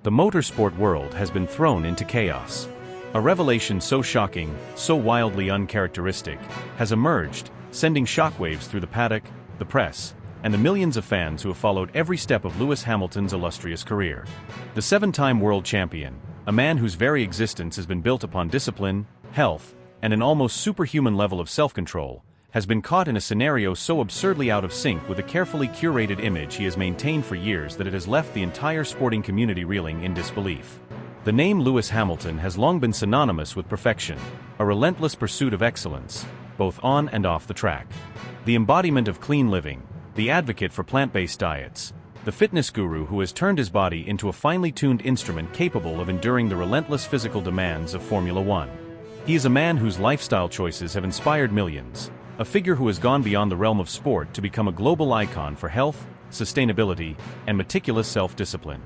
the motorsport world has been thrown into chaos. A revelation so shocking, so wildly uncharacteristic, has emerged, sending shockwaves through the paddock, the press, and the millions of fans who have followed every step of Lewis Hamilton's illustrious career. The seven-time world champion, a man whose very existence has been built upon discipline, health, and an almost superhuman level of self-control, has been caught in a scenario so absurdly out of sync with a carefully curated image he has maintained for years that it has left the entire sporting community reeling in disbelief. The name Lewis Hamilton has long been synonymous with perfection, a relentless pursuit of excellence, both on and off the track. The embodiment of clean living, the advocate for plant-based diets, the fitness guru who has turned his body into a finely tuned instrument capable of enduring the relentless physical demands of Formula One. He is a man whose lifestyle choices have inspired millions, a figure who has gone beyond the realm of sport to become a global icon for health, sustainability, and meticulous self-discipline.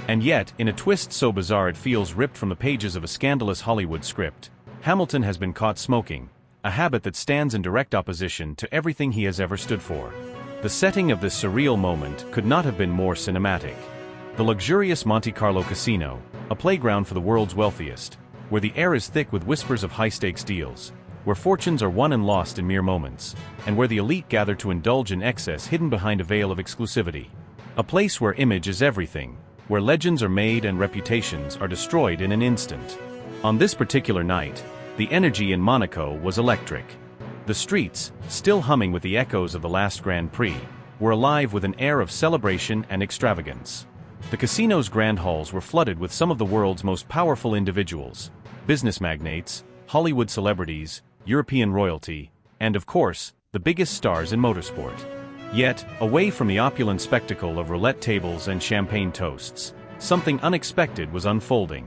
And yet, in a twist so bizarre it feels ripped from the pages of a scandalous Hollywood script, Hamilton has been caught smoking, a habit that stands in direct opposition to everything he has ever stood for. The setting of this surreal moment could not have been more cinematic. The luxurious Monte Carlo casino, a playground for the world's wealthiest, where the air is thick with whispers of high-stakes deals, where fortunes are won and lost in mere moments, and where the elite gather to indulge in excess hidden behind a veil of exclusivity. A place where image is everything, where legends are made and reputations are destroyed in an instant. On this particular night, the energy in Monaco was electric. The streets, still humming with the echoes of the last Grand Prix, were alive with an air of celebration and extravagance. The casino's grand halls were flooded with some of the world's most powerful individuals, business magnates, Hollywood celebrities, European royalty, and of course, the biggest stars in motorsport. Yet, away from the opulent spectacle of roulette tables and champagne toasts, something unexpected was unfolding.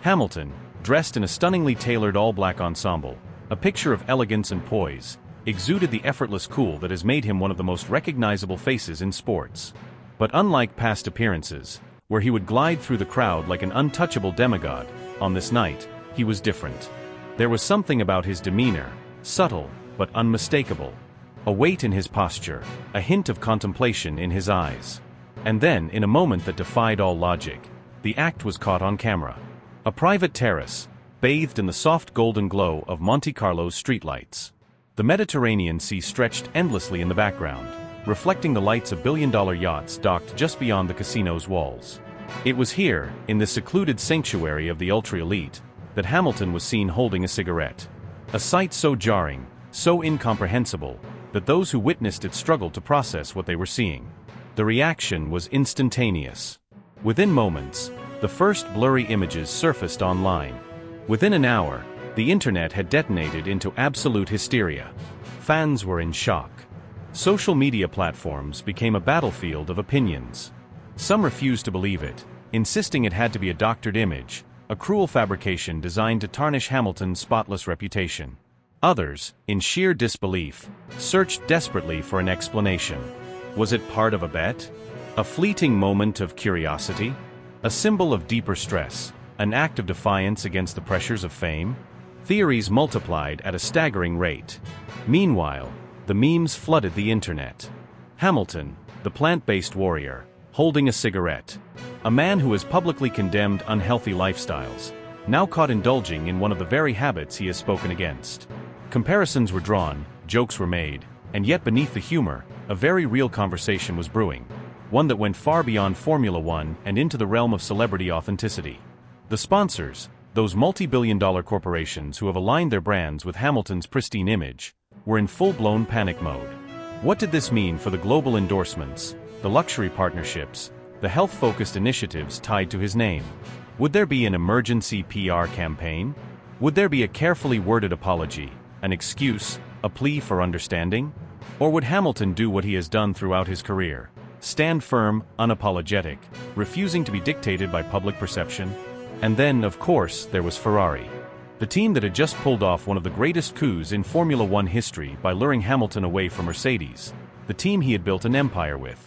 Hamilton, dressed in a stunningly tailored all-black ensemble, a picture of elegance and poise, exuded the effortless cool that has made him one of the most recognizable faces in sports. But unlike past appearances, where he would glide through the crowd like an untouchable demigod, on this night, he was different. There was something about his demeanor, subtle but unmistakable. A weight in his posture, a hint of contemplation in his eyes. And then, in a moment that defied all logic, the act was caught on camera. A private terrace, bathed in the soft golden glow of Monte Carlo's streetlights. The Mediterranean Sea stretched endlessly in the background, reflecting the lights of billion-dollar yachts docked just beyond the casino's walls. It was here, in the secluded sanctuary of the ultra-elite, that Hamilton was seen holding a cigarette. A sight so jarring, so incomprehensible, that those who witnessed it struggled to process what they were seeing. The reaction was instantaneous. Within moments, the first blurry images surfaced online. Within an hour, the internet had detonated into absolute hysteria. Fans were in shock. Social media platforms became a battlefield of opinions. Some refused to believe it, insisting it had to be a doctored image, a cruel fabrication designed to tarnish Hamilton's spotless reputation. Others, in sheer disbelief, searched desperately for an explanation. Was it part of a bet? A fleeting moment of curiosity? A symbol of deeper stress? An act of defiance against the pressures of fame? Theories multiplied at a staggering rate. Meanwhile, the memes flooded the internet. Hamilton, the plant-based warrior, holding a cigarette. A man who has publicly condemned unhealthy lifestyles, now caught indulging in one of the very habits he has spoken against. Comparisons were drawn, jokes were made, and yet beneath the humor, a very real conversation was brewing. One that went far beyond Formula One and into the realm of celebrity authenticity. The sponsors, those multi-billion-dollar corporations who have aligned their brands with Hamilton's pristine image, were in full-blown panic mode. What did this mean for the global endorsements, the luxury partnerships, the health-focused initiatives tied to his name? Would there be an emergency PR campaign? Would there be a carefully worded apology, an excuse, a plea for understanding? Or would Hamilton do what he has done throughout his career? Stand firm, unapologetic, refusing to be dictated by public perception? And then, of course, there was Ferrari. The team that had just pulled off one of the greatest coups in Formula One history by luring Hamilton away from Mercedes, the team he had built an empire with.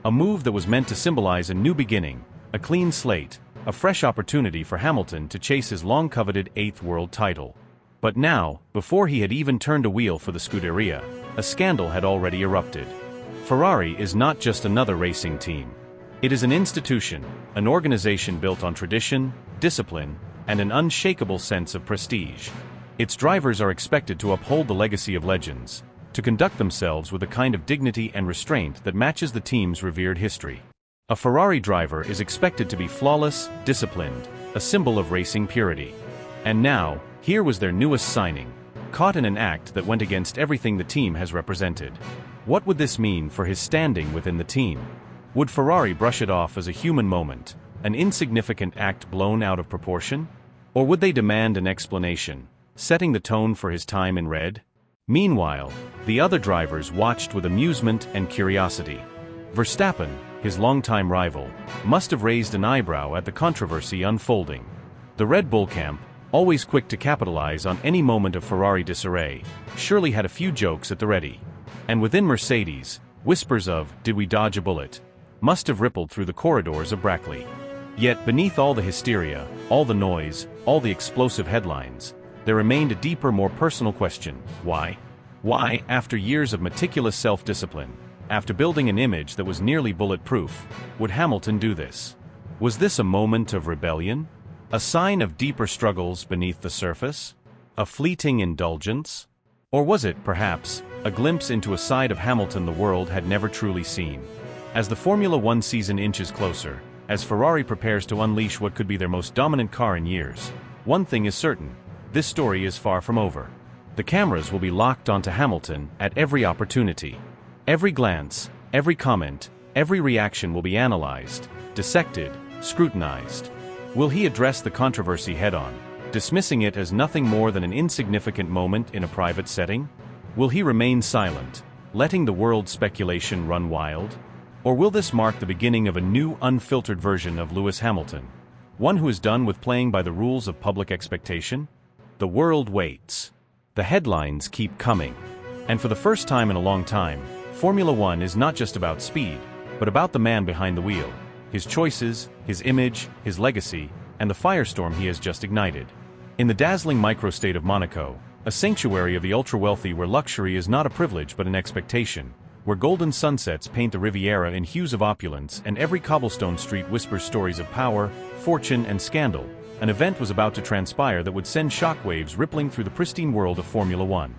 A move that was meant to symbolize a new beginning, a clean slate, a fresh opportunity for Hamilton to chase his long-coveted 8th world title. But now, before he had even turned a wheel for the Scuderia, a scandal had already erupted. Ferrari is not just another racing team. It is an institution, an organization built on tradition, discipline, and an unshakable sense of prestige. Its drivers are expected to uphold the legacy of legends, to conduct themselves with a kind of dignity and restraint that matches the team's revered history. A Ferrari driver is expected to be flawless, disciplined, a symbol of racing purity. And now, here was their newest signing, caught in an act that went against everything the team has represented. What would this mean for his standing within the team? Would Ferrari brush it off as a human moment, an insignificant act blown out of proportion? Or would they demand an explanation, setting the tone for his time in red? Meanwhile, the other drivers watched with amusement and curiosity. Verstappen, his longtime rival, must have raised an eyebrow at the controversy unfolding. The Red Bull camp, always quick to capitalize on any moment of Ferrari disarray, surely had a few jokes at the ready. And within Mercedes, whispers of, "Did we dodge a bullet?" must have rippled through the corridors of Brackley. Yet beneath all the hysteria, all the noise, all the explosive headlines, there remained a deeper, more personal question. Why? Why, after years of meticulous self-discipline, after building an image that was nearly bulletproof, would Hamilton do this? Was this a moment of rebellion? A sign of deeper struggles beneath the surface? A fleeting indulgence? Or was it, perhaps, a glimpse into a side of Hamilton the world had never truly seen? As the Formula One season inches closer, as Ferrari prepares to unleash what could be their most dominant car in years, one thing is certain: this story is far from over. The cameras will be locked onto Hamilton at every opportunity. Every glance, every comment, every reaction will be analyzed, dissected, scrutinized. Will he address the controversy head-on, dismissing it as nothing more than an insignificant moment in a private setting? Will he remain silent, letting the world's speculation run wild? Or will this mark the beginning of a new, unfiltered version of Lewis Hamilton? One who is done with playing by the rules of public expectation? The world waits. The headlines keep coming. And for the first time in a long time, Formula One is not just about speed, but about the man behind the wheel, his choices, his image, his legacy, and the firestorm he has just ignited. In the dazzling microstate of Monaco, a sanctuary of the ultra-wealthy where luxury is not a privilege but an expectation, where golden sunsets paint the Riviera in hues of opulence and every cobblestone street whispers stories of power, fortune, and scandal, an event was about to transpire that would send shockwaves rippling through the pristine world of Formula One.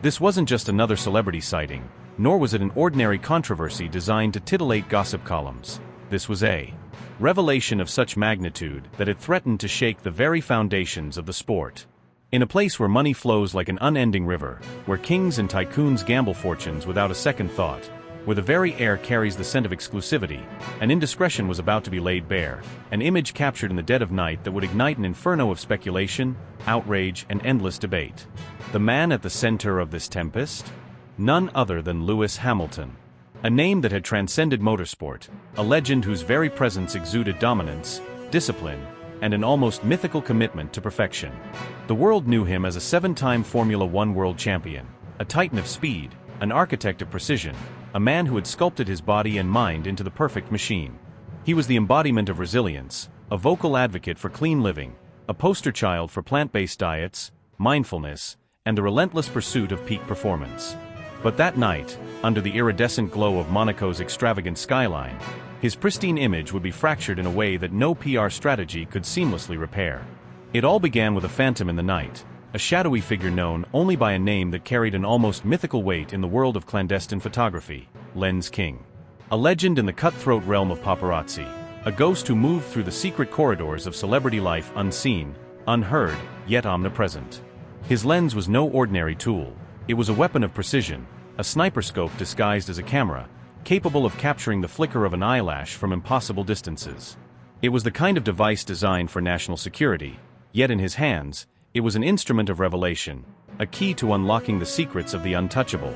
This wasn't just another celebrity sighting, nor was it an ordinary controversy designed to titillate gossip columns. This was a revelation of such magnitude that it threatened to shake the very foundations of the sport. In a place where money flows like an unending river, where kings and tycoons gamble fortunes without a second thought, where the very air carries the scent of exclusivity, an indiscretion was about to be laid bare, an image captured in the dead of night that would ignite an inferno of speculation, outrage, and endless debate. The man at the center of this tempest? None other than Lewis Hamilton. A name that had transcended motorsport, a legend whose very presence exuded dominance, discipline, and an almost mythical commitment to perfection. The world knew him as a 7-time Formula One world champion, a titan of speed, an architect of precision, a man who had sculpted his body and mind into the perfect machine. He was the embodiment of resilience, a vocal advocate for clean living, a poster child for plant-based diets, mindfulness, and the relentless pursuit of peak performance. But that night, under the iridescent glow of Monaco's extravagant skyline, his pristine image would be fractured in a way that no PR strategy could seamlessly repair. It all began with a phantom in the night, a shadowy figure known only by a name that carried an almost mythical weight in the world of clandestine photography: Lens King. A legend in the cutthroat realm of paparazzi, a ghost who moved through the secret corridors of celebrity life unseen, unheard, yet omnipresent. His lens was no ordinary tool. It was a weapon of precision, a sniper scope disguised as a camera, capable of capturing the flicker of an eyelash from impossible distances. It was the kind of device designed for national security, yet in his hands, it was an instrument of revelation, a key to unlocking the secrets of the untouchable.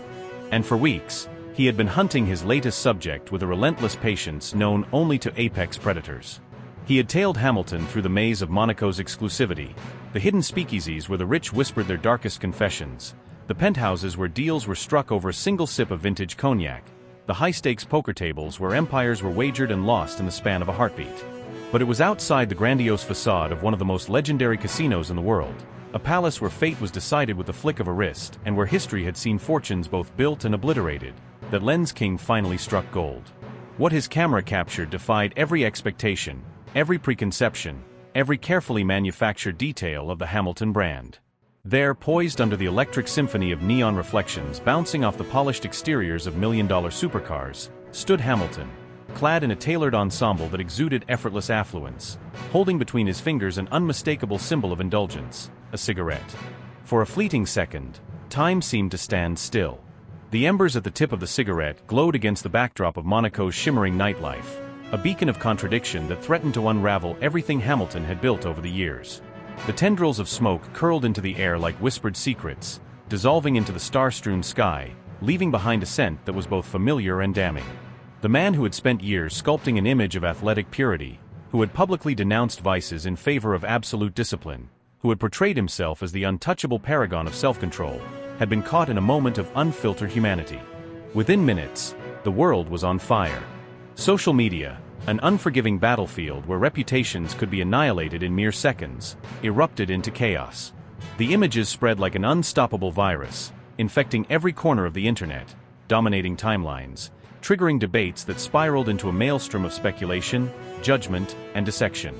And for weeks, he had been hunting his latest subject with a relentless patience known only to apex predators. He had tailed Hamilton through the maze of Monaco's exclusivity, the hidden speakeasies where the rich whispered their darkest confessions, the penthouses where deals were struck over a single sip of vintage cognac, the high-stakes poker tables where empires were wagered and lost in the span of a heartbeat. But it was outside the grandiose facade of one of the most legendary casinos in the world, a palace where fate was decided with the flick of a wrist and where history had seen fortunes both built and obliterated, that Lens King finally struck gold. What his camera captured defied every expectation, every preconception, every carefully manufactured detail of the Hamilton brand. There, poised under the electric symphony of neon reflections bouncing off the polished exteriors of million-dollar supercars, stood Hamilton, clad in a tailored ensemble that exuded effortless affluence, holding between his fingers an unmistakable symbol of indulgence, a cigarette. For a fleeting second, time seemed to stand still. The embers at the tip of the cigarette glowed against the backdrop of Monaco's shimmering nightlife, a beacon of contradiction that threatened to unravel everything Hamilton had built over the years. The tendrils of smoke curled into the air like whispered secrets, dissolving into the star-strewn sky, leaving behind a scent that was both familiar and damning. The man who had spent years sculpting an image of athletic purity, who had publicly denounced vices in favor of absolute discipline, who had portrayed himself as the untouchable paragon of self-control, had been caught in a moment of unfiltered humanity. Within minutes, the world was on fire. Social media, an unforgiving battlefield where reputations could be annihilated in mere seconds, erupted into chaos. The images spread like an unstoppable virus, infecting every corner of the internet, dominating timelines, triggering debates that spiraled into a maelstrom of speculation, judgment, and dissection.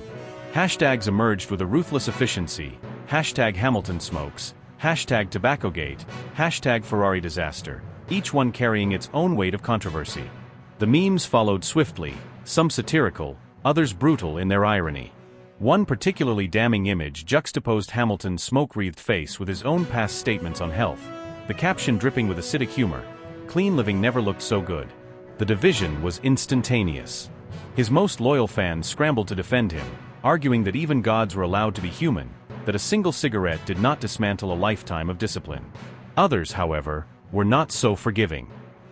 Hashtags emerged with a ruthless efficiency, hashtag Hamilton smokes, hashtag Tobaccogate, hashtag Ferrari disaster, each one carrying its own weight of controversy. The memes followed swiftly, some satirical, others brutal in their irony. One particularly damning image juxtaposed Hamilton's smoke-wreathed face with his own past statements on health, the caption dripping with acidic humor, "Clean living never looked so good." The division was instantaneous. His most loyal fans scrambled to defend him, arguing that even gods were allowed to be human, that a single cigarette did not dismantle a lifetime of discipline. Others, however, were not so forgiving.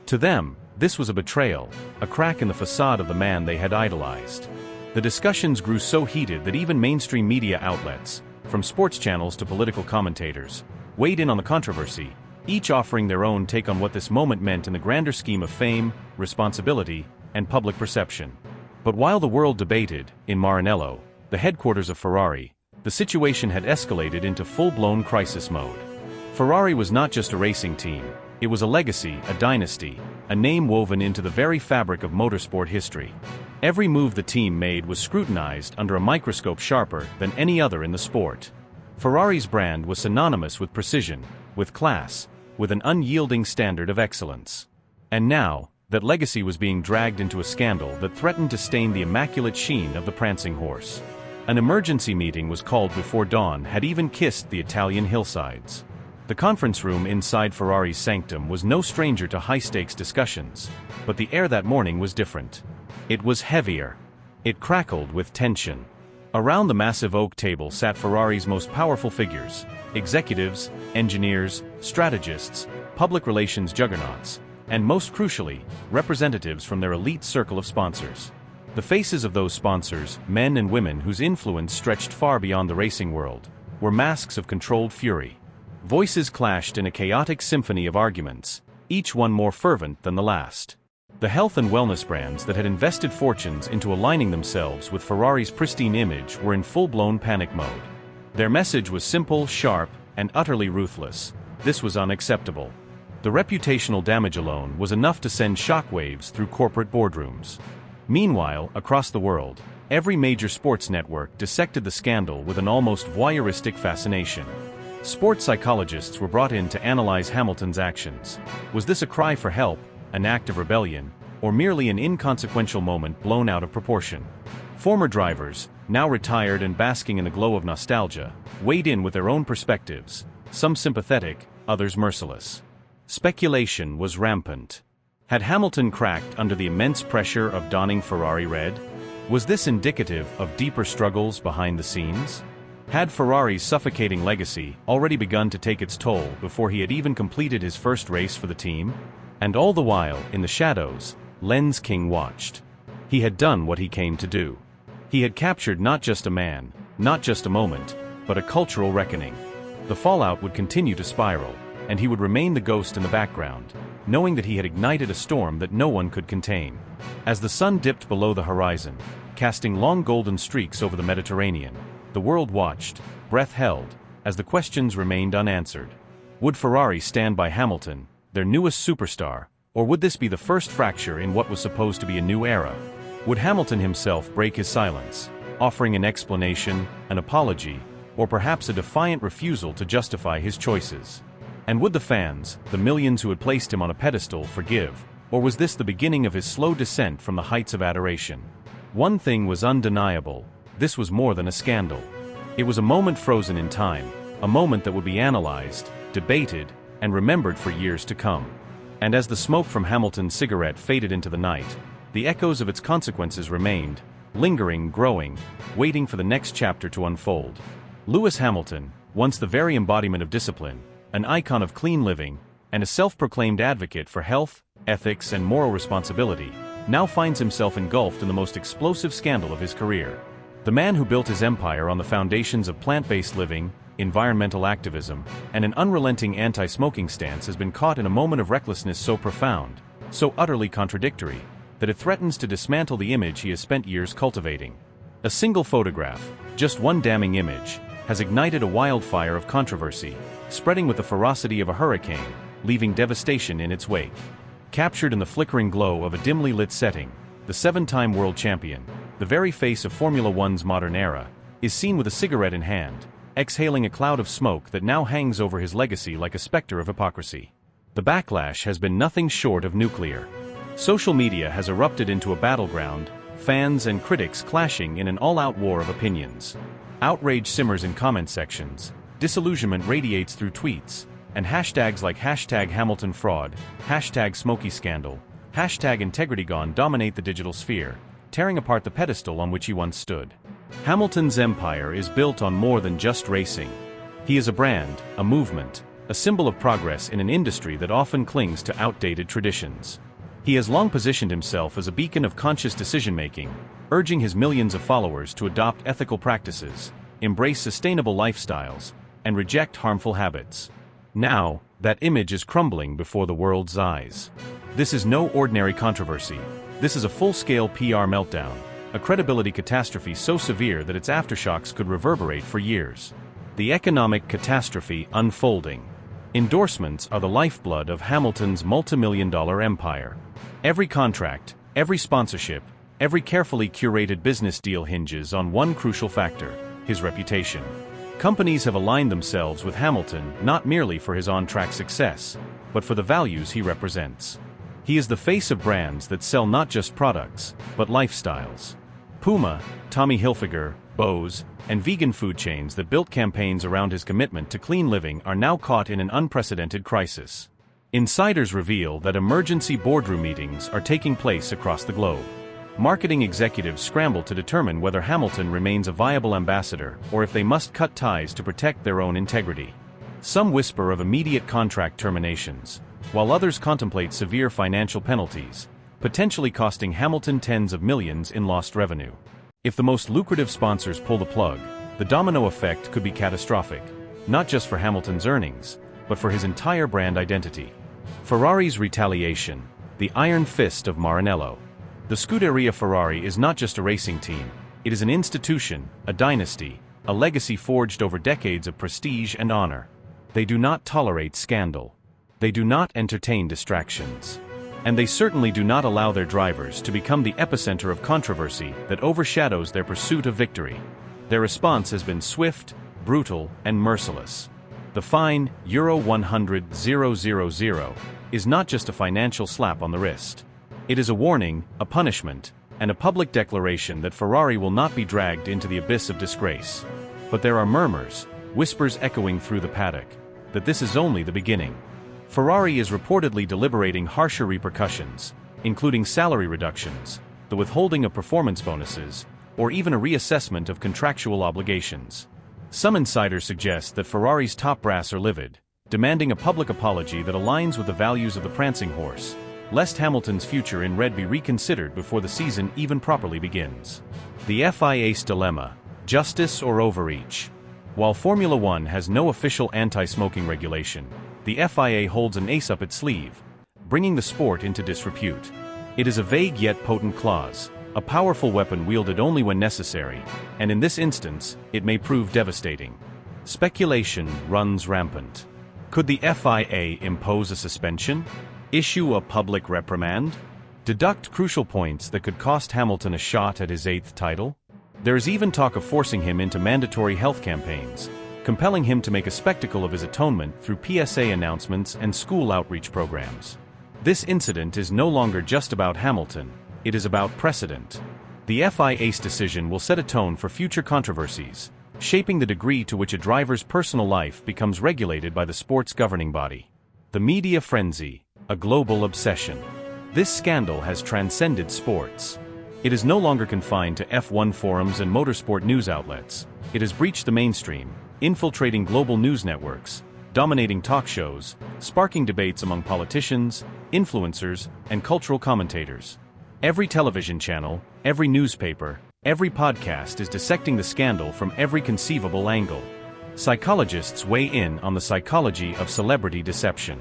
To them, this was a betrayal, a crack in the facade of the man they had idolized. The discussions grew so heated that even mainstream media outlets, from sports channels to political commentators, weighed in on the controversy, each offering their own take on what this moment meant in the grander scheme of fame, responsibility, and public perception. But while the world debated, in Maranello, the headquarters of Ferrari, the situation had escalated into full-blown crisis mode. Ferrari was not just a racing team, it was a legacy, a dynasty, a name woven into the very fabric of motorsport history. Every move the team made was scrutinized under a microscope sharper than any other in the sport. Ferrari's brand was synonymous with precision, with class, with an unyielding standard of excellence. And now, that legacy was being dragged into a scandal that threatened to stain the immaculate sheen of the prancing horse. An emergency meeting was called before dawn had even kissed the Italian hillsides. The conference room inside Ferrari's sanctum was no stranger to high-stakes discussions, but the air that morning was different. It was heavier. It crackled with tension. Around the massive oak table sat Ferrari's most powerful figures, executives, engineers, strategists, public relations juggernauts, and most crucially, representatives from their elite circle of sponsors. The faces of those sponsors, men and women whose influence stretched far beyond the racing world, were masks of controlled fury. Voices clashed in a chaotic symphony of arguments, each one more fervent than the last. The health and wellness brands that had invested fortunes into aligning themselves with Ferrari's pristine image were in full-blown panic mode. Their message was simple, sharp, and utterly ruthless. This was unacceptable. The reputational damage alone was enough to send shockwaves through corporate boardrooms. Meanwhile, across the world, every major sports network dissected the scandal with an almost voyeuristic fascination. Sports psychologists were brought in to analyze Hamilton's actions. Was this a cry for help, an act of rebellion, or merely an inconsequential moment blown out of proportion? Former drivers, now retired and basking in the glow of nostalgia, weighed in with their own perspectives, some sympathetic, others merciless. Speculation was rampant. Had Hamilton cracked under the immense pressure of donning Ferrari red? Was this indicative of deeper struggles behind the scenes? Had Ferrari's suffocating legacy already begun to take its toll before he had even completed his first race for the team? And all the while, in the shadows, Lens King watched. He had done what he came to do. He had captured not just a man, not just a moment, but a cultural reckoning. The fallout would continue to spiral, and he would remain the ghost in the background, knowing that he had ignited a storm that no one could contain. As the sun dipped below the horizon, casting long golden streaks over the Mediterranean, the world watched, breath held, as the questions remained unanswered. Would Ferrari stand by Hamilton, their newest superstar, Or would this be the first fracture in what was supposed to be a new era? Would Hamilton himself break his silence, offering an explanation, an apology, or perhaps a defiant refusal to justify his choices? And would the fans, the millions who had placed him on a pedestal, forgive? Or was this the beginning of his slow descent from the heights of adoration? One thing was undeniable: this was more than a scandal. It was a moment frozen in time, a moment that would be analyzed, debated, and remembered for years to come. And as the smoke from Hamilton's cigarette faded into the night, the echoes of its consequences remained, lingering, growing, waiting for the next chapter to unfold. Lewis Hamilton, once the very embodiment of discipline, an icon of clean living, and a self-proclaimed advocate for health, ethics, and moral responsibility, now finds himself engulfed in the most explosive scandal of his career. The man who built his empire on the foundations of plant-based living, environmental activism, and an unrelenting anti-smoking stance has been caught in a moment of recklessness so profound, so utterly contradictory, that it threatens to dismantle the image he has spent years cultivating. A single photograph, just one damning image, has ignited a wildfire of controversy, spreading with the ferocity of a hurricane, leaving devastation in its wake. Captured in the flickering glow of a dimly lit setting, the seven-time world champion, the very face of Formula One's modern era, is seen with a cigarette in hand, exhaling a cloud of smoke that now hangs over his legacy like a specter of hypocrisy. The backlash has been nothing short of nuclear. Social media has erupted into a battleground, fans and critics clashing in an all-out war of opinions. Outrage simmers in comment sections, disillusionment radiates through tweets, and hashtags like #HamiltonFraud, #SmokeyScandal, #IntegrityGone dominate the digital sphere, tearing apart the pedestal on which he once stood. Hamilton's empire is built on more than just racing. He is a brand, a movement, a symbol of progress in an industry that often clings to outdated traditions. He has long positioned himself as a beacon of conscious decision-making, urging his millions of followers to adopt ethical practices, embrace sustainable lifestyles, and reject harmful habits. Now, that image is crumbling before the world's eyes. This is no ordinary controversy. This is a full-scale PR meltdown, a credibility catastrophe so severe that its aftershocks could reverberate for years. The economic catastrophe unfolding. Endorsements are the lifeblood of Hamilton's multi-million-dollar empire. Every contract, every sponsorship, every carefully curated business deal hinges on one crucial factor: his reputation. Companies have aligned themselves with Hamilton not merely for his on-track success, but for the values he represents. He is the face of brands that sell not just products, but lifestyles. Puma, Tommy Hilfiger, Bose, and vegan food chains that built campaigns around his commitment to clean living are now caught in an unprecedented crisis. Insiders reveal that emergency boardroom meetings are taking place across the globe. Marketing executives scramble to determine whether Hamilton remains a viable ambassador or if they must cut ties to protect their own integrity. Some whisper of immediate contract terminations, while others contemplate severe financial penalties, potentially costing Hamilton tens of millions in lost revenue. If the most lucrative sponsors pull the plug, the domino effect could be catastrophic, not just for Hamilton's earnings, but for his entire brand identity. Ferrari's retaliation, the iron fist of Maranello. The Scuderia Ferrari is not just a racing team, it is an institution, a dynasty, a legacy forged over decades of prestige and honor. They do not tolerate scandal. They do not entertain distractions. And they certainly do not allow their drivers to become the epicenter of controversy that overshadows their pursuit of victory. Their response has been swift, brutal, and merciless. The fine, Euro 100,000, is not just a financial slap on the wrist. It is a warning, a punishment, and a public declaration that Ferrari will not be dragged into the abyss of disgrace. But there are murmurs, whispers echoing through the paddock, that this is only the beginning. Ferrari is reportedly deliberating harsher repercussions, including salary reductions, the withholding of performance bonuses, or even a reassessment of contractual obligations. Some insiders suggest that Ferrari's top brass are livid, demanding a public apology that aligns with the values of the prancing horse, lest Hamilton's future in red be reconsidered before the season even properly begins. The FIA's dilemma: justice or overreach? While Formula One has no official anti-smoking regulation, the FIA holds an ace up its sleeve, bringing the sport into disrepute. It is a vague yet potent clause, a powerful weapon wielded only when necessary, and in this instance, it may prove devastating. Speculation runs rampant. Could the FIA impose a suspension? Issue a public reprimand? Deduct crucial points that could cost Hamilton a shot at his 8th title? There is even talk of forcing him into mandatory health campaigns, compelling him to make a spectacle of his atonement through PSA announcements and school outreach programs. This incident is no longer just about Hamilton, it is about precedent. The FIA's decision will set a tone for future controversies, shaping the degree to which a driver's personal life becomes regulated by the sport's governing body. The media frenzy, a global obsession. This scandal has transcended sports. It is no longer confined to F1 forums and motorsport news outlets. It has breached the mainstream, infiltrating global news networks, dominating talk shows, sparking debates among politicians, influencers, and cultural commentators. Every television channel, every newspaper, every podcast is dissecting the scandal from every conceivable angle. Psychologists weigh in on the psychology of celebrity deception.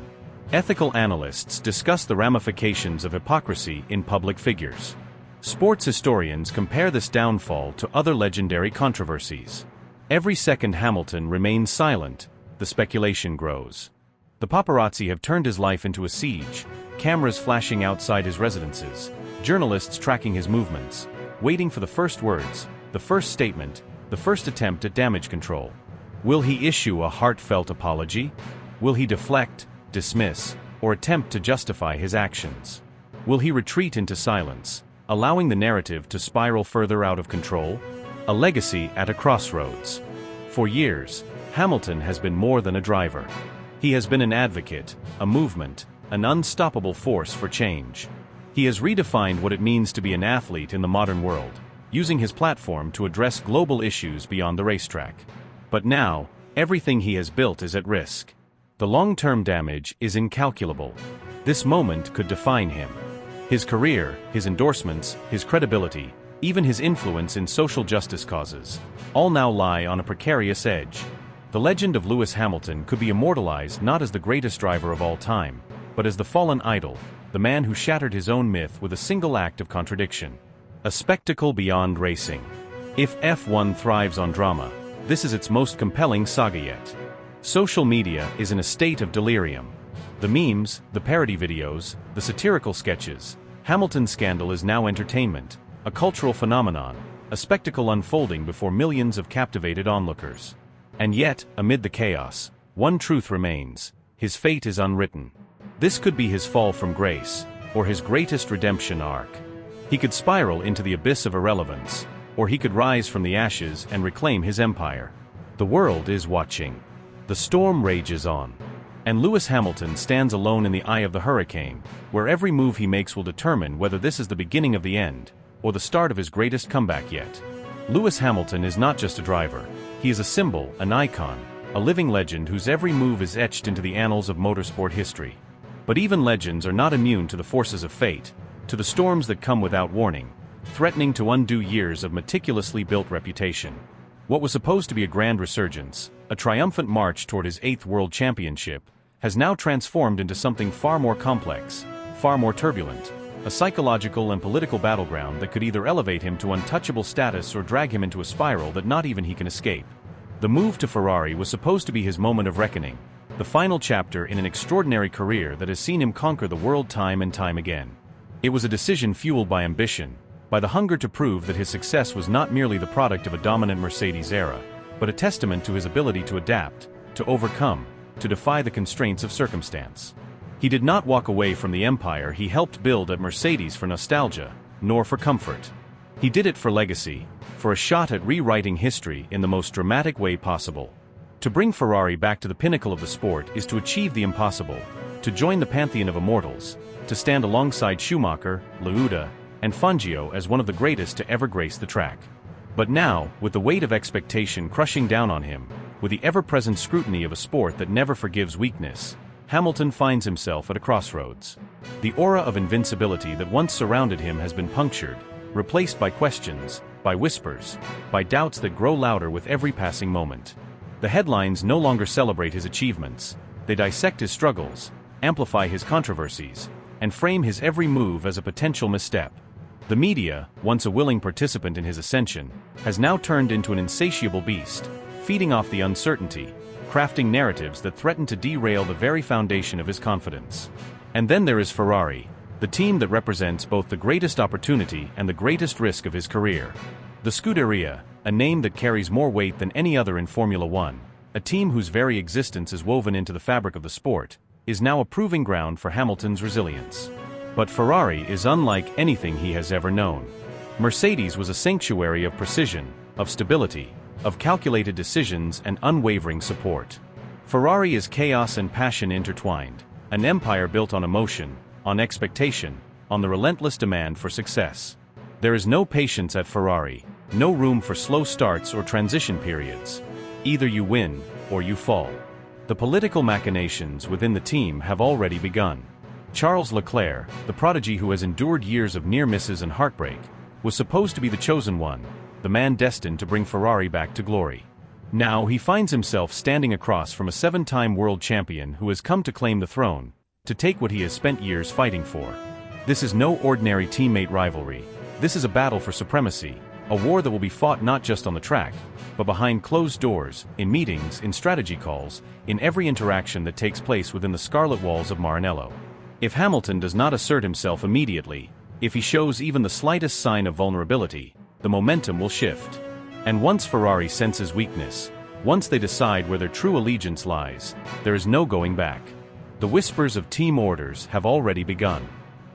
Ethical analysts discuss the ramifications of hypocrisy in public figures. Sports historians compare this downfall to other legendary controversies. Every second Hamilton remains silent, the speculation grows. The paparazzi have turned his life into a siege, cameras flashing outside his residences, journalists tracking his movements, waiting for the first words, the first statement, the first attempt at damage control. Will he issue a heartfelt apology? Will he deflect, dismiss, or attempt to justify his actions? Will he retreat into silence, allowing the narrative to spiral further out of control? A legacy at a crossroads. For years, Hamilton has been more than a driver. He has been an advocate, a movement, an unstoppable force for change. He has redefined what it means to be an athlete in the modern world, using his platform to address global issues beyond the racetrack. But now, everything he has built is at risk. The long-term damage is incalculable. This moment could define him. His career, his endorsements, his credibility, even his influence in social justice causes, all now lie on a precarious edge. The legend of Lewis Hamilton could be immortalized not as the greatest driver of all time, but as the fallen idol, the man who shattered his own myth with a single act of contradiction. A spectacle beyond racing. If F1 thrives on drama, this is its most compelling saga yet. Social media is in a state of delirium. The memes, the parody videos, the satirical sketches. Hamilton's scandal is now entertainment, a cultural phenomenon, a spectacle unfolding before millions of captivated onlookers. And yet, amid the chaos, one truth remains: his fate is unwritten. This could be his fall from grace, or his greatest redemption arc. He could spiral into the abyss of irrelevance, or he could rise from the ashes and reclaim his empire. The world is watching. The storm rages on. And Lewis Hamilton stands alone in the eye of the hurricane, where every move he makes will determine whether this is the beginning of the end, or the start of his greatest comeback yet. Lewis Hamilton is not just a driver. He is a symbol, an icon, a living legend whose every move is etched into the annals of motorsport history. But even legends are not immune to the forces of fate, to the storms that come without warning, threatening to undo years of meticulously built reputation. What was supposed to be a grand resurgence, a triumphant march toward his 8th world championship, has now transformed into something far more complex, far more turbulent, a psychological and political battleground that could either elevate him to untouchable status or drag him into a spiral that not even he can escape. The move to Ferrari was supposed to be his moment of reckoning, the final chapter in an extraordinary career that has seen him conquer the world time and time again. It was a decision fueled by ambition, by the hunger to prove that his success was not merely the product of a dominant Mercedes era, but a testament to his ability to adapt, to overcome, to defy the constraints of circumstance. He did not walk away from the empire he helped build at Mercedes for nostalgia, nor for comfort. He did it for legacy, for a shot at rewriting history in the most dramatic way possible. To bring Ferrari back to the pinnacle of the sport is to achieve the impossible, to join the pantheon of immortals, to stand alongside Schumacher, Lauda, and Fangio as one of the greatest to ever grace the track. But now, with the weight of expectation crushing down on him, with the ever-present scrutiny of a sport that never forgives weakness, Hamilton finds himself at a crossroads. The aura of invincibility that once surrounded him has been punctured, replaced by questions, by whispers, by doubts that grow louder with every passing moment. The headlines no longer celebrate his achievements, they dissect his struggles, amplify his controversies, and frame his every move as a potential misstep. The media, once a willing participant in his ascension, has now turned into an insatiable beast, feeding off the uncertainty, crafting narratives that threaten to derail the very foundation of his confidence. And then there is Ferrari, the team that represents both the greatest opportunity and the greatest risk of his career. The Scuderia, a name that carries more weight than any other in Formula One, a team whose very existence is woven into the fabric of the sport, is now a proving ground for Hamilton's resilience. But Ferrari is unlike anything he has ever known. Mercedes was a sanctuary of precision, of stability, of calculated decisions and unwavering support. Ferrari is chaos and passion intertwined, an empire built on emotion, on expectation, on the relentless demand for success. There is no patience at Ferrari, no room for slow starts or transition periods. Either you win, or you fall. The political machinations within the team have already begun. Charles Leclerc, the prodigy who has endured years of near misses and heartbreak, was supposed to be the chosen one, the man destined to bring Ferrari back to glory. Now he finds himself standing across from a 7-time world champion who has come to claim the throne, to take what he has spent years fighting for. This is no ordinary teammate rivalry. This is a battle for supremacy, a war that will be fought not just on the track, but behind closed doors, in meetings, in strategy calls, in every interaction that takes place within the scarlet walls of Maranello. If Hamilton does not assert himself immediately, if he shows even the slightest sign of vulnerability, the momentum will shift. And once Ferrari senses weakness, once they decide where their true allegiance lies, there is no going back. The whispers of team orders have already begun.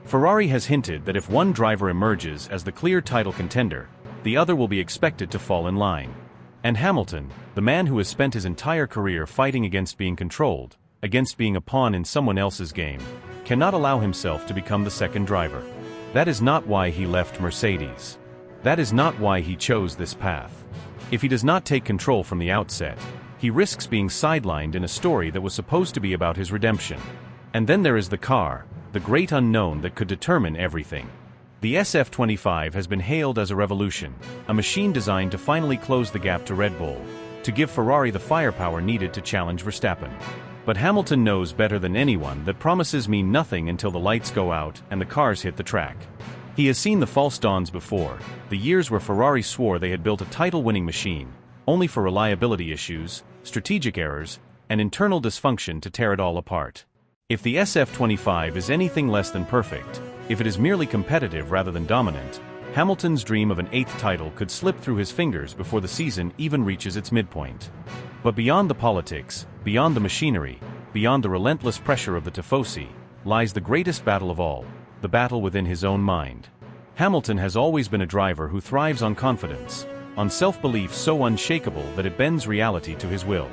Ferrari has hinted that if one driver emerges as the clear title contender, the other will be expected to fall in line. And Hamilton, the man who has spent his entire career fighting against being controlled, against being a pawn in someone else's game, cannot allow himself to become the second driver. That is not why he left Mercedes. That is not why he chose this path. If he does not take control from the outset, he risks being sidelined in a story that was supposed to be about his redemption. And then there is the car, the great unknown that could determine everything. The SF-25 has been hailed as a revolution, a machine designed to finally close the gap to Red Bull, to give Ferrari the firepower needed to challenge Verstappen. But Hamilton knows better than anyone that promises mean nothing until the lights go out and the cars hit the track. He has seen the false dawns before, the years where Ferrari swore they had built a title-winning machine, only for reliability issues, strategic errors, and internal dysfunction to tear it all apart. If the SF-25 is anything less than perfect, if it is merely competitive rather than dominant, Hamilton's dream of an 8th title could slip through his fingers before the season even reaches its midpoint. But beyond the politics, beyond the machinery, beyond the relentless pressure of the Tifosi, lies the greatest battle of all, the battle within his own mind. Hamilton has always been a driver who thrives on confidence, on self-belief so unshakable that it bends reality to his will.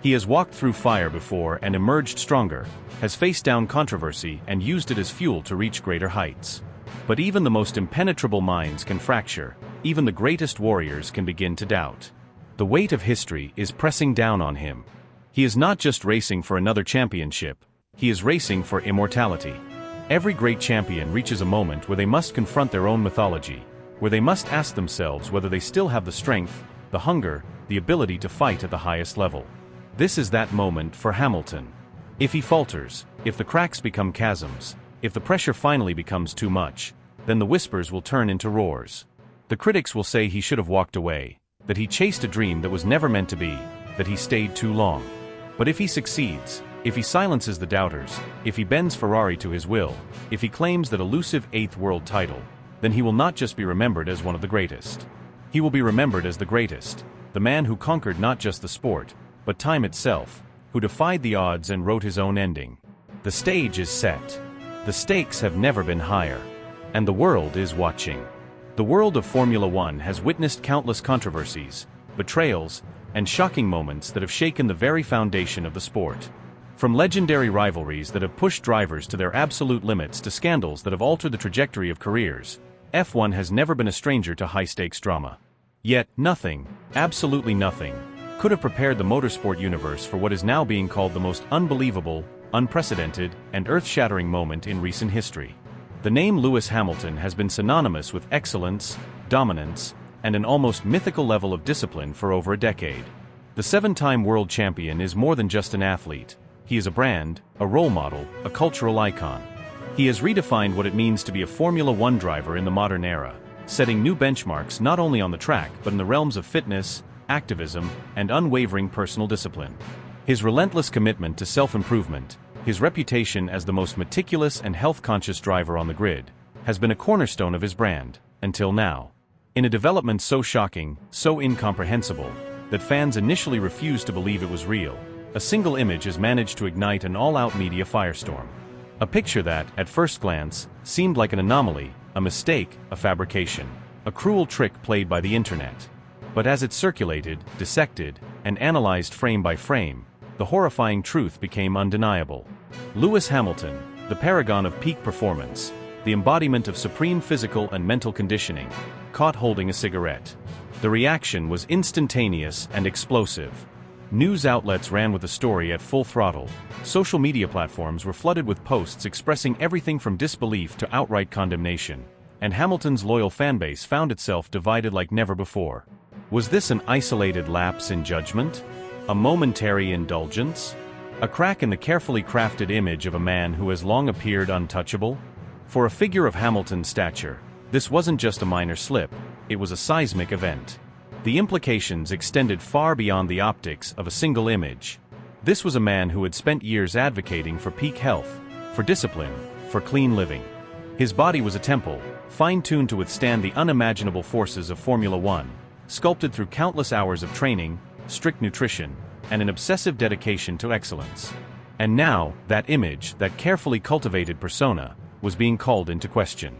He has walked through fire before and emerged stronger, has faced down controversy and used it as fuel to reach greater heights. But even the most impenetrable minds can fracture, even the greatest warriors can begin to doubt. The weight of history is pressing down on him. He is not just racing for another championship, he is racing for immortality. Every great champion reaches a moment where they must confront their own mythology, where they must ask themselves whether they still have the strength, the hunger, the ability to fight at the highest level. This is that moment for Hamilton. If he falters, if the cracks become chasms, if the pressure finally becomes too much, then the whispers will turn into roars. The critics will say he should have walked away, that he chased a dream that was never meant to be, that he stayed too long. But if he succeeds, if he silences the doubters, if he bends Ferrari to his will, if he claims that elusive 8th world title, then he will not just be remembered as one of the greatest. He will be remembered as the greatest, the man who conquered not just the sport, but time itself, who defied the odds and wrote his own ending. The stage is set. The stakes have never been higher. And the world is watching. The world of Formula One has witnessed countless controversies, betrayals, and shocking moments that have shaken the very foundation of the sport. From legendary rivalries that have pushed drivers to their absolute limits to scandals that have altered the trajectory of careers, F1 has never been a stranger to high-stakes drama. Yet, nothing, absolutely nothing, could have prepared the motorsport universe for what is now being called the most unbelievable, unprecedented, and earth-shattering moment in recent history. The name Lewis Hamilton has been synonymous with excellence, dominance, and an almost mythical level of discipline for over a decade. The 7-time world champion is more than just an athlete. He is a brand, a role model, a cultural icon. He has redefined what it means to be a Formula One driver in the modern era, setting new benchmarks not only on the track but in the realms of fitness, activism, and unwavering personal discipline. His relentless commitment to self-improvement, his reputation as the most meticulous and health-conscious driver on the grid has been a cornerstone of his brand, until now. In a development so shocking, so incomprehensible, that fans initially refused to believe it was real, a single image has managed to ignite an all-out media firestorm. A picture that, at first glance, seemed like an anomaly, a mistake, a fabrication, a cruel trick played by the internet. But as it circulated, dissected, and analyzed frame by frame, the horrifying truth became undeniable. Lewis Hamilton, the paragon of peak performance, the embodiment of supreme physical and mental conditioning, caught holding a cigarette. The reaction was instantaneous and explosive. News outlets ran with the story at full throttle. Social media platforms were flooded with posts expressing everything from disbelief to outright condemnation, and Hamilton's loyal fanbase found itself divided like never before. Was this an isolated lapse in judgment? A momentary indulgence? A crack in the carefully crafted image of a man who has long appeared untouchable? For a figure of Hamilton's stature, this wasn't just a minor slip, it was a seismic event. The implications extended far beyond the optics of a single image. This was a man who had spent years advocating for peak health, for discipline, for clean living. His body was a temple, fine-tuned to withstand the unimaginable forces of Formula One, sculpted through countless hours of training, strict nutrition, and an obsessive dedication to excellence. And now, that image, that carefully cultivated persona, was being called into question.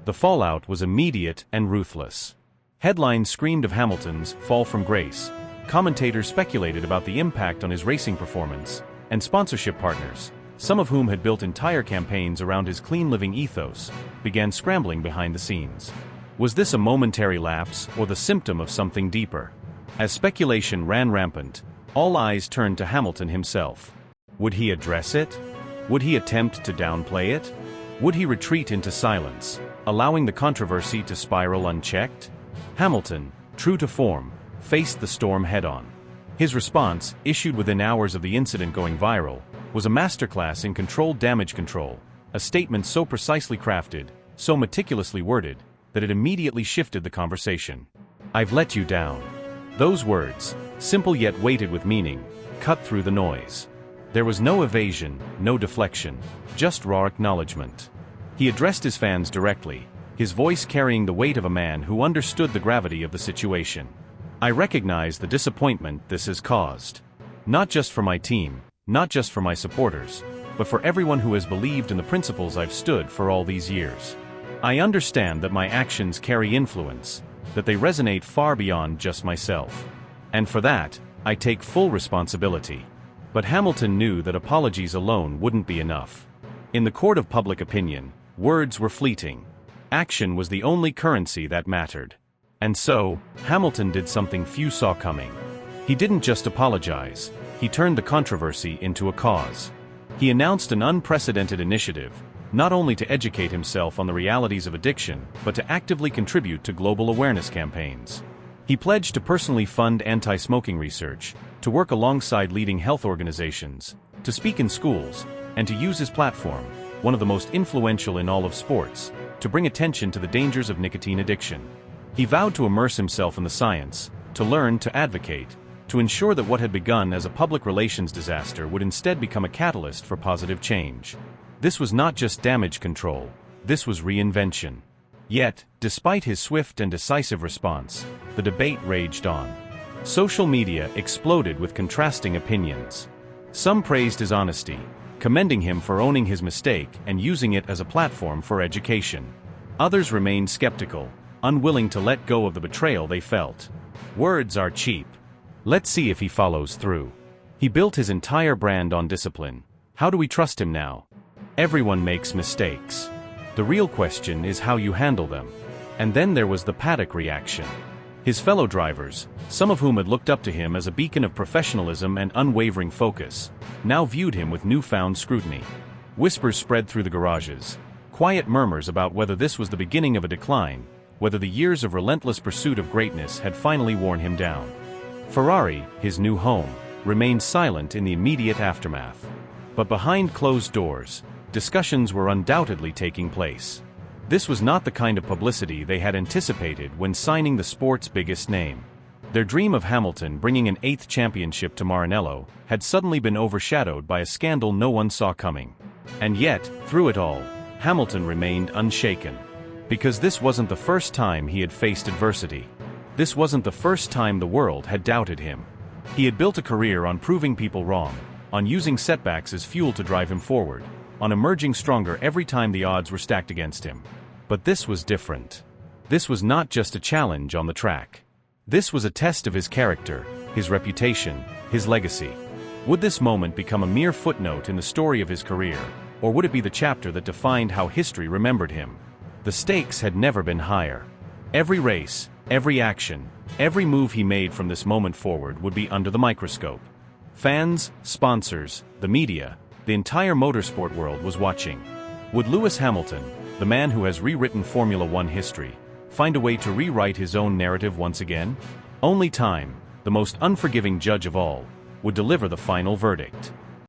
The fallout was immediate and ruthless. Headlines screamed of Hamilton's fall from grace, commentators speculated about the impact on his racing performance, and sponsorship partners, some of whom had built entire campaigns around his clean living ethos, began scrambling behind the scenes. Was this a momentary lapse or the symptom of something deeper? As speculation ran rampant, all eyes turned to Hamilton himself. Would he address it? Would he attempt to downplay it? Would he retreat into silence, allowing the controversy to spiral unchecked? Hamilton, true to form, faced the storm head-on. His response, issued within hours of the incident going viral, was a masterclass in controlled damage control, a statement so precisely crafted, so meticulously worded, that it immediately shifted the conversation. "I've let you down." Those words, simple yet weighted with meaning, cut through the noise. There was no evasion, no deflection, just raw acknowledgement. He addressed his fans directly, his voice carrying the weight of a man who understood the gravity of the situation. "I recognize the disappointment this has caused. Not just for my team, not just for my supporters, but for everyone who has believed in the principles I've stood for all these years. I understand that my actions carry influence, that they resonate far beyond just myself. And for that, I take full responsibility." But Hamilton knew that apologies alone wouldn't be enough. In the court of public opinion, words were fleeting. Action was the only currency that mattered. And so, Hamilton did something few saw coming. He didn't just apologize, he turned the controversy into a cause. He announced an unprecedented initiative, not only to educate himself on the realities of addiction, but to actively contribute to global awareness campaigns. He pledged to personally fund anti-smoking research, to work alongside leading health organizations, to speak in schools, and to use his platform, one of the most influential in all of sports, to bring attention to the dangers of nicotine addiction. He vowed to immerse himself in the science, to learn, to advocate, to ensure that what had begun as a public relations disaster would instead become a catalyst for positive change. This was not just damage control, this was reinvention. Yet, despite his swift and decisive response, the debate raged on. Social media exploded with contrasting opinions. Some praised his honesty, commending him for owning his mistake and using it as a platform for education. Others remained skeptical, unwilling to let go of the betrayal they felt. Words are cheap. Let's see if he follows through. He built his entire brand on discipline. How do we trust him now? Everyone makes mistakes. The real question is how you handle them. And then there was the paddock reaction. His fellow drivers, some of whom had looked up to him as a beacon of professionalism and unwavering focus, now viewed him with newfound scrutiny. Whispers spread through the garages, quiet murmurs about whether this was the beginning of a decline, whether the years of relentless pursuit of greatness had finally worn him down. Ferrari, his new home, remained silent in the immediate aftermath. But behind closed doors, discussions were undoubtedly taking place. This was not the kind of publicity they had anticipated when signing the sport's biggest name. Their dream of Hamilton bringing an 8th championship to Maranello had suddenly been overshadowed by a scandal no one saw coming. And yet, through it all, Hamilton remained unshaken. Because this wasn't the first time he had faced adversity. This wasn't the first time the world had doubted him. He had built a career on proving people wrong, on using setbacks as fuel to drive him forward, on emerging stronger every time the odds were stacked against him. But this was different. This was not just a challenge on the track. This was a test of his character, his reputation, his legacy. Would this moment become a mere footnote in the story of his career, or would it be the chapter that defined how history remembered him? The stakes had never been higher. Every race, every action, every move he made from this moment forward would be under the microscope. Fans, sponsors, the media, the entire motorsport world was watching. Would Lewis Hamilton, the man who has rewritten Formula One history, find a way to rewrite his own narrative once again? Only time, the most unforgiving judge of all, would deliver the final verdict.